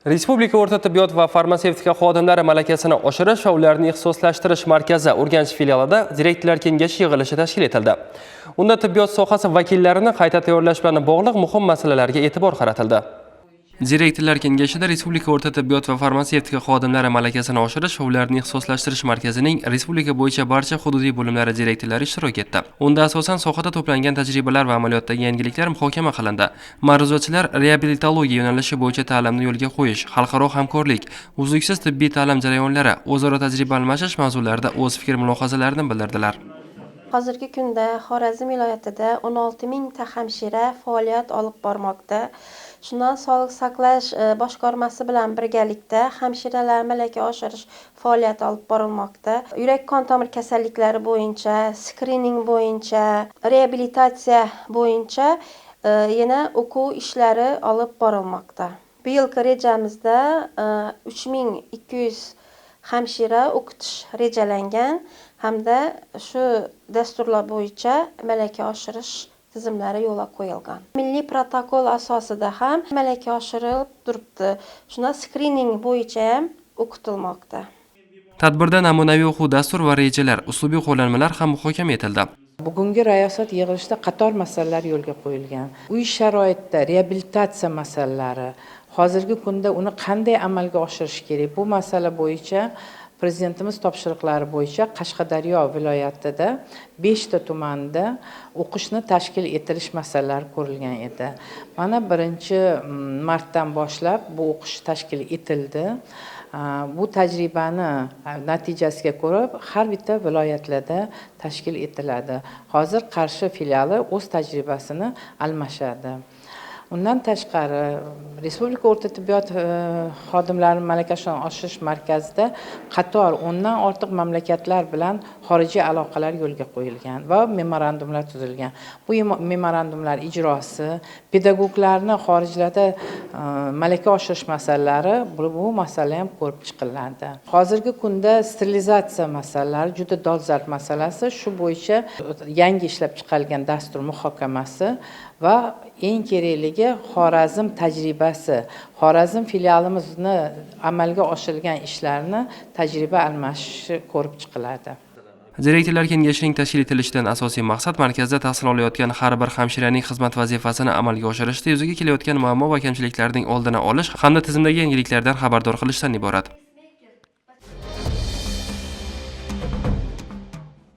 Respublika o'rta tibbiyot va farmatsevtika xodimlari malakasini oshirish va ularni ixtisoslashtirish markazi Urganch filialida direktorlar kengashi yig'ilishi tashkil etildi. Unda tibbiyot sohasi vakillarini qayta tayyorlash bilan bog'liq muhim masalalarga e'tibor qaratildi. Direktorlar kengashida Respublika o'rta tibbiyot va farmatsevtika xodimlari malakasini oshirish va ularni ixtisoslashtirish markazining respublika bo'yicha barcha hududiy bo'limlari direktorlari ishtirok etdi. Unda asosan sohada to'plangan tajribalar va amaliyotdagi yangiliklar muhokama qilindi. Ma'ruzotchilar reabilitologiya yo'nalishi bo'yicha ta'limni yo'lga qo'yish, xalqaro hamkorlik, uzluksiz tibbiy ta'lim jarayonlari, o'zaro tajriba almashish mavzularida o'z fikr-mulohazalarini bildirdilar. Hozirgi kunda Xorazm viloyatida 16 mingta hamshira faoliyat olib bormoqda. Shundan sog'liqni saqlash boshqarmasi bilan birgalikda hamshiralar malaka oshirish faoliyati olib borilmoqda. Yurak-qon tomir kasalliklari bo'yicha, skrining bo'yicha, reabilitatsiya bo'yicha yana o'quv ishlari olib borilmoqda. Bu yilgi rejamizda 3200 hamshira o'qitish rejalangan hamda shu dasturlar bo'yicha malaka oshirish tizimlari yo'lga qo'yilgan. Milliy protokol asosida ham malaka oshirilib turibdi. Shuna skrining bo'yicha ham o'qitilmoqda. Tadbirda namunaviy o'quv dastur va rejalar, uslubiy qo'llanmalar ham muhokama etildi. Bugungi rayosat yig'ilishida qator masalalar yo'lga qo'yilgan. Uy sharoitida reabilitatsiya masalalari, hozirgi kunda uni qanday amalga oshirish kerak, bu masala bo'yicha Prezidentimiz topshiriqlari bo'yicha Qashqadaryo viloyatida 5 ta tumanda o'qishni tashkil etilish masalalari ko'rilgan edi. Mana 1-martdan boshlab bu o'qish tashkil etildi. Bu tajribani natijasiga ko'ra har bitta viloyatlarda tashkil etiladi. Hozir Qarshi filiali o'z tajribasini almashadi. Undan tashqari, Respublika o'rta tibbiyot xodimlari malakasini oshirish markazida qator 10 dan ortiq mamlakatlar bilan xorijiy aloqalar yo'lga qo'yilgan va memorandumlar tuzilgan. Bu memorandumlar ijrosi, pedagoglarni xorijlarda malaka oshirish masalalari, bu masala ham ko'rib chiqiladi. Hozirgi kunda sterilizatsiya masalalari juda dolzarb masalasi, shu bo'yicha yangi ishlab chiqarilgan dastur muhokamasi va eng kerakligi Xorazm tajribasi. Xorazm filialimizni amalga oshirilgan ishlarni tajriba almashishi ko'rib chiqiladi. Direktorlar kengashining tashkil etilishidan asosiy maqsad markazda tahsil olayotgan har bir hamshiraning xizmat vazifasini amalga oshirishda yuzaga kelayotgan muammo va kamchiliklarning oldini olish hamda tizimdagi yangiliklardan xabardor qilishdan iborat.